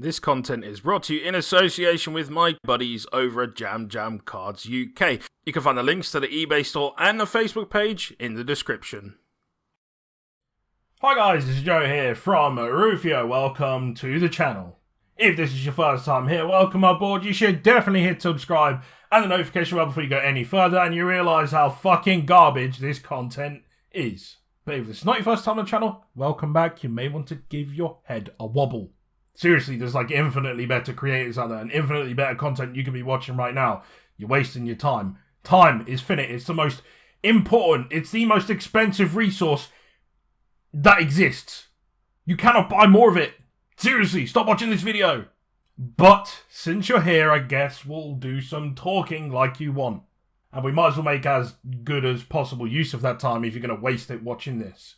This content is brought to you in association with my buddies over at Jam Cards UK. You can find the links to the eBay store and the Facebook page in the description. Hi guys, this is Joe here from Rufioh. Welcome to the channel. If this is your first time here, welcome aboard. You should definitely hit subscribe and the notification bell before you go any further and you realise how fucking garbage this content is. But if this is not your first time on the channel, welcome back. You may want to give your head a wobble. Seriously, there's like infinitely better creators out there and infinitely better content you can be watching right now. You're wasting your time. Time is finite. It's the most important, it's the most expensive resource that exists. You cannot buy more of it. Seriously, stop watching this video. But since you're here, I guess we'll do some talking like you want. And we might as well make as good as possible use of that time if you're going to waste it watching this.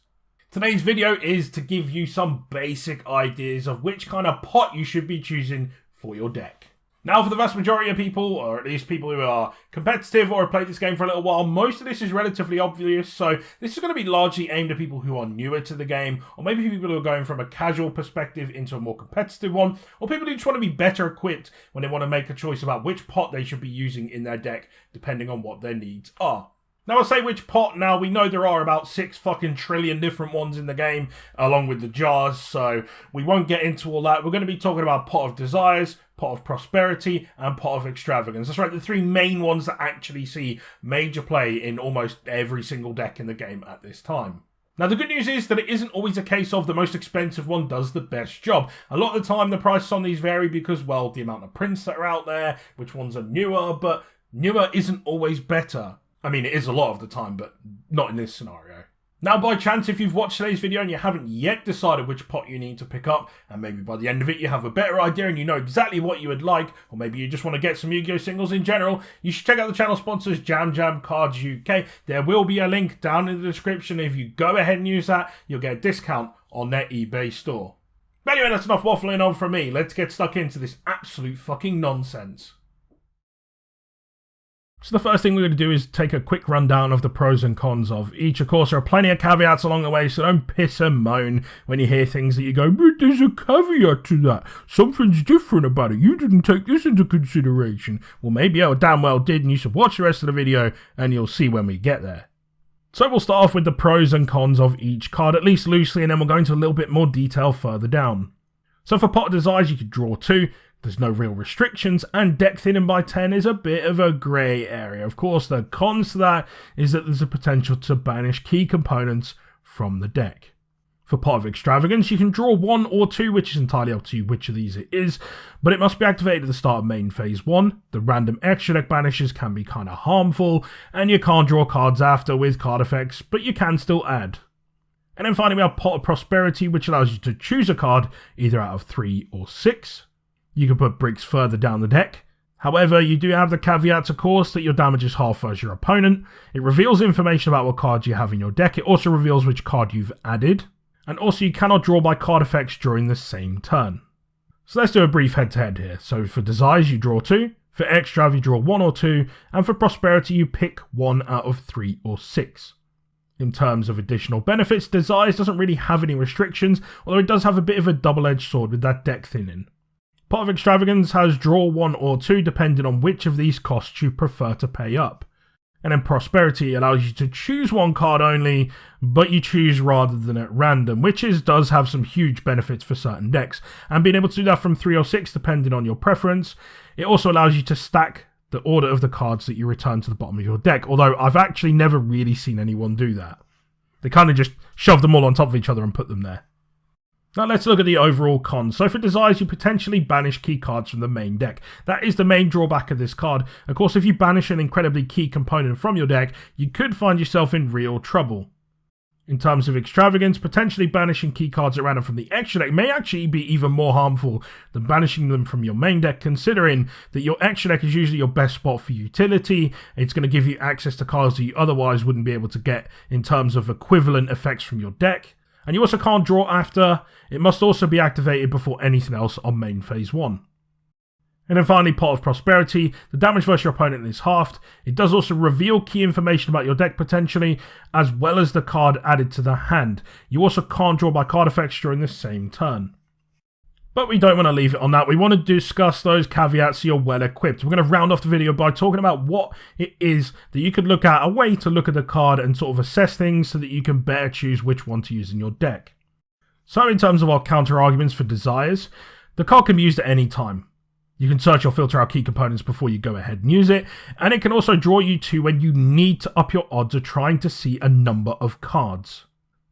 Today's video is to give you some basic ideas of which kind of pot you should be choosing for your deck. Now, for the vast majority of people, or at least people who are competitive or have played this game for a little while, most of this is relatively obvious, so this is going to be largely aimed at people who are newer to the game, or maybe people who are going from a casual perspective into a more competitive one, or people who just want to be better equipped when they want to make a choice about which pot they should be using in their deck, depending on what their needs are. Now, I say which pot. Now, we know there are about 6 fucking trillion different ones in the game, along with the jars, so we won't get into all that. We're going to be talking about Pot of Desires, Pot of Prosperity, and Pot of Extravagance. That's right, the 3 main ones that actually see major play in almost every single deck in the game at this time. Now, the good news is that it isn't always a case of the most expensive one does the best job. A lot of the time, the prices on these vary because, well, the amount of prints that are out there, which ones are newer, but newer isn't always better. I mean, it is a lot of the time, but not in this scenario. Now, by chance, if you've watched today's video and you haven't yet decided which pot you need to pick up, and maybe by the end of it you have a better idea and you know exactly what you would like, or maybe you just want to get some Yu-Gi-Oh singles in general, you should check out the channel sponsors Jam Cards UK. There will be a link down in the description. If you go ahead and use that, you'll get a discount on their eBay store. But anyway, that's enough waffling on from me. Let's get stuck into this absolute fucking nonsense. So the first thing we're going to do is take a quick rundown of the pros and cons of each. Of course, there are plenty of caveats along the way, so don't piss and moan when you hear things that you go, but there's a caveat to that. Something's different about it. You didn't take this into consideration. Well, maybe I damn well did, and you should watch the rest of the video, and you'll see when we get there. So we'll start off with the pros and cons of each card, at least loosely, and then we'll go into a little bit more detail further down. So for Pot of Desires, you could draw 2. There's no real restrictions, and deck thinning by 10 is a bit of a grey area. Of course, the cons to that is that there's a potential to banish key components from the deck. For Pot of Extravagance, you can draw 1 or 2, which is entirely up to you which of these it is, but it must be activated at the start of main phase 1. The random extra deck banishes can be kind of harmful, and you can't draw cards after with card effects, but you can still add. And then finally we have Pot of Prosperity, which allows you to choose a card either out of 3 or 6. You can put bricks further down the deck. However, you do have the caveats, of course, that your damage is half as your opponent. It reveals information about what cards you have in your deck. It also reveals which card you've added. And also, you cannot draw by card effects during the same turn. So let's do a brief head-to-head here. So for Desires, you draw 2. For Extrav, you draw 1 or 2. And for Prosperity, you pick 1 out of 3 or 6. In terms of additional benefits, Desires doesn't really have any restrictions, although it does have a bit of a double-edged sword with that deck thinning. Pot of Extravagance has draw 1 or 2 depending on which of these costs you prefer to pay up. And then Prosperity allows you to choose 1 card only, but you choose rather than at random, which does have some huge benefits for certain decks. And being able to do that from 3 or 6 depending on your preference, it also allows you to stack the order of the cards that you return to the bottom of your deck, although I've actually never really seen anyone do that. They kind of just shove them all on top of each other and put them there. Now let's look at the overall cons. So for Desires, you potentially banish key cards from the main deck. That is the main drawback of this card. Of course, if you banish an incredibly key component from your deck, you could find yourself in real trouble. In terms of Extravagance, potentially banishing key cards at random from the extra deck may actually be even more harmful than banishing them from your main deck, considering that your extra deck is usually your best spot for utility. It's going to give you access to cards that you otherwise wouldn't be able to get in terms of equivalent effects from your deck. And you also can't draw after. It must also be activated before anything else on main phase 1. And then finally, Pot of Prosperity. The damage versus your opponent is halved. It does also reveal key information about your deck potentially, as well as the card added to the hand. You also can't draw by card effects during the same turn. But we don't want to leave it on that. We want to discuss those caveats so you're well equipped. We're going to round off the video by talking about what it is that you could look at, a way to look at the card and sort of assess things so that you can better choose which one to use in your deck. So in terms of our counter arguments for desires, the card can be used at any time. You can search or filter out key components before you go ahead and use it, and it can also draw you to when you need to up your odds of trying to see a number of cards.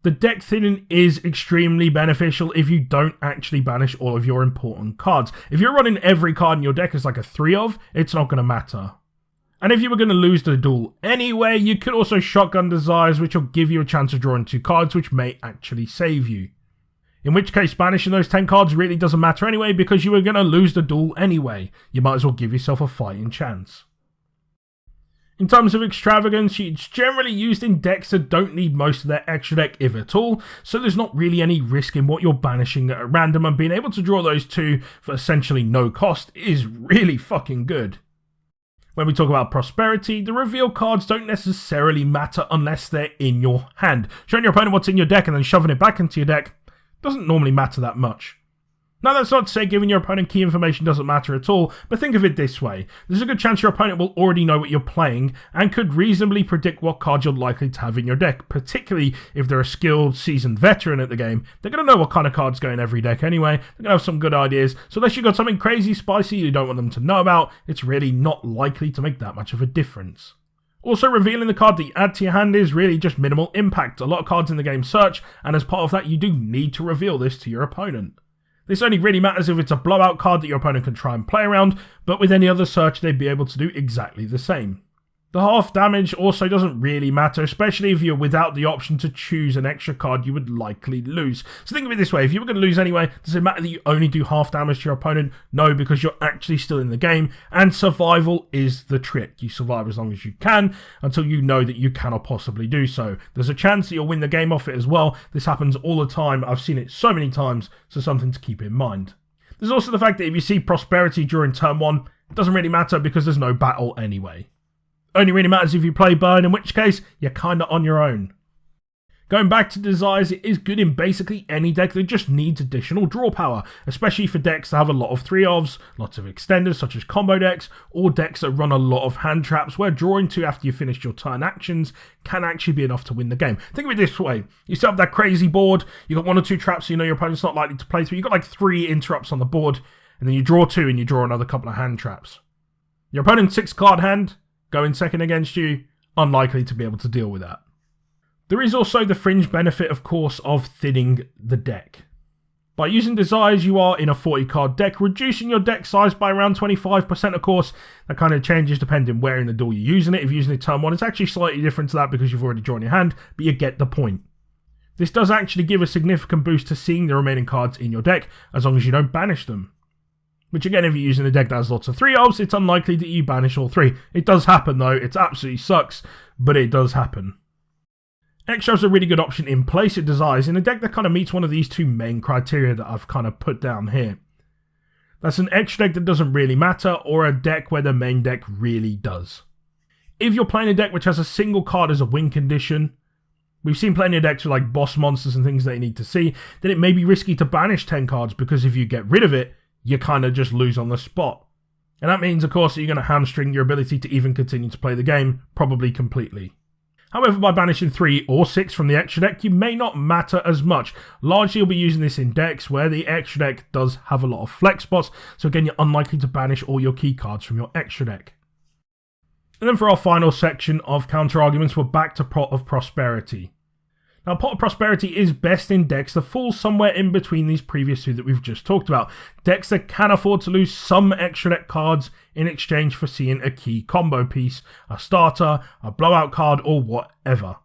The deck thinning is extremely beneficial if you don't actually banish all of your important cards. If you're running every card in your deck as like a 3 of, it's not going to matter. And if you were going to lose the duel anyway, you could also shotgun desires, which will give you a chance of drawing 2 cards, which may actually save you. In which case, banishing those 10 cards really doesn't matter anyway, because you were going to lose the duel anyway. You might as well give yourself a fighting chance. In terms of Extravagance, it's generally used in decks that don't need most of their extra deck, if at all, so there's not really any risk in what you're banishing at random, and being able to draw those 2 for essentially no cost is really fucking good. When we talk about Prosperity, the reveal cards don't necessarily matter unless they're in your hand. Showing your opponent what's in your deck and then shoving it back into your deck doesn't normally matter that much. Now, that's not to say giving your opponent key information doesn't matter at all, but think of it this way. There's a good chance your opponent will already know what you're playing and could reasonably predict what cards you're likely to have in your deck, particularly if they're a skilled, seasoned veteran at the game. They're going to know what kind of cards go in every deck anyway. They're going to have some good ideas, so unless you've got something crazy spicy you don't want them to know about, it's really not likely to make that much of a difference. Also, revealing the card that you add to your hand is really just minimal impact. A lot of cards in the game search, and as part of that, you do need to reveal this to your opponent. This only really matters if it's a blowout card that your opponent can try and play around, but with any other search, they'd be able to do exactly the same. The half damage also doesn't really matter, especially if you're without the option to choose an extra card you would likely lose. So think of it this way, if you were going to lose anyway, does it matter that you only do half damage to your opponent? No, because you're actually still in the game, and survival is the trick. You survive as long as you can, until you know that you cannot possibly do so. There's a chance that you'll win the game off it as well. This happens all the time. I've seen it so many times, so something to keep in mind. There's also the fact that if you see Prosperity during turn 1, it doesn't really matter because there's no battle anyway. Only really matters if you play burn, in which case, you're kinda on your own. Going back to desires, it is good in basically any deck that just needs additional draw power, especially for decks that have a lot of 3-ofs, lots of extenders such as combo decks, or decks that run a lot of hand traps where drawing 2 after you've finished your turn actions can actually be enough to win the game. Think of it this way, you set up that crazy board, you got 1 or 2 traps so you know your opponent's not likely to play through, you got like 3 interrupts on the board, and then you draw 2 and you draw another couple of hand traps. Your opponent's 6-card hand, going second against you, unlikely to be able to deal with that. There is also the fringe benefit, of course, of thinning the deck. By using desires, you are in a 40-card deck, reducing your deck size by around 25%, of course. That kind of changes depending where in the duel you're using it. If you're using it turn 1, it's actually slightly different to that because you've already drawn your hand, but you get the point. This does actually give a significant boost to seeing the remaining cards in your deck, as long as you don't banish them. Which again, if you're using a deck that has lots of 3-ofs, it's unlikely that you banish all 3. It does happen though, it absolutely sucks, but it does happen. Extra's a really good option in place of desires in a deck that kind of meets one of these 2 main criteria that I've kind of put down here. That's an extra deck that doesn't really matter, or a deck where the main deck really does. If you're playing a deck which has a single card as a win condition, we've seen plenty of decks with like boss monsters and things that you need to see, then it may be risky to banish 10 cards because if you get rid of it, you kind of just lose on the spot. And that means, of course, that you're going to hamstring your ability to even continue to play the game, probably completely. However, by banishing 3 or 6 from the extra deck, you may not matter as much. Largely, you'll be using this in decks where the extra deck does have a lot of flex spots, so again, you're unlikely to banish all your key cards from your extra deck. And then for our final section of counter-arguments, we're back to Pot of Prosperity. Now, Pot of Prosperity is best in decks that fall somewhere in between these previous 2 that we've just talked about. Decks that can afford to lose some extra deck cards in exchange for seeing a key combo piece, a starter, a blowout card, or whatever.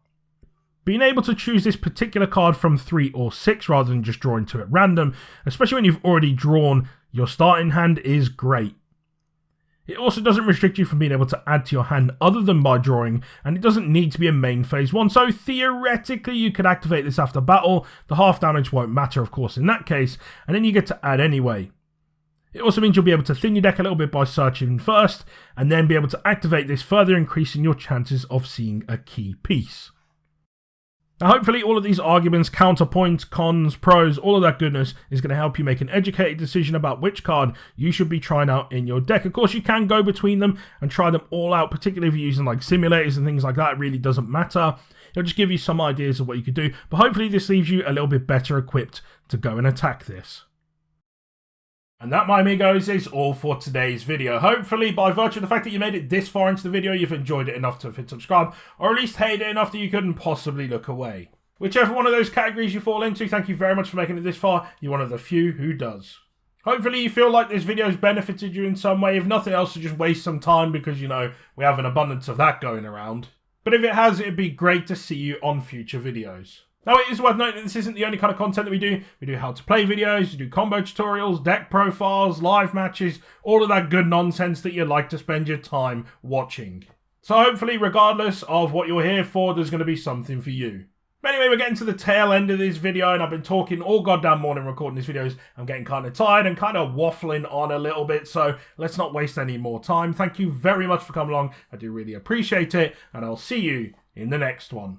Being able to choose this particular card from 3 or 6 rather than just drawing 2 at random, especially when you've already drawn your starting hand, is great. It also doesn't restrict you from being able to add to your hand other than by drawing, and it doesn't need to be a main phase 1, so theoretically you could activate this after battle. The half damage won't matter, of course, in that case, and then you get to add anyway. It also means you'll be able to thin your deck a little bit by searching first, and then be able to activate this, further increasing your chances of seeing a key piece. Now hopefully all of these arguments, counterpoints, cons, pros, all of that goodness is going to help you make an educated decision about which card you should be trying out in your deck. Of course you can go between them and try them all out, particularly if you're using like simulators and things like that. It really doesn't matter. It'll just give you some ideas of what you could do, but hopefully this leaves you a little bit better equipped to go and attack this. And that, my amigos, is all for today's video. Hopefully, by virtue of the fact that you made it this far into the video, you've enjoyed it enough to hit subscribe, or at least hated it enough that you couldn't possibly look away. Whichever one of those categories you fall into, thank you very much for making it this far. You're one of the few who does. Hopefully you feel like this video has benefited you in some way. If nothing else, to just waste some time because, you know, we have an abundance of that going around. But if it has, it'd be great to see you on future videos. Now, it is worth noting that this isn't the only kind of content that we do. We do how to play videos, we do combo tutorials, deck profiles, live matches, all of that good nonsense that you like to spend your time watching. So hopefully, regardless of what you're here for, there's going to be something for you. But anyway, we're getting to the tail end of this video, and I've been talking all goddamn morning recording these videos. I'm getting kind of tired and kind of waffling on a little bit, so let's not waste any more time. Thank you very much for coming along. I do really appreciate it, and I'll see you in the next one.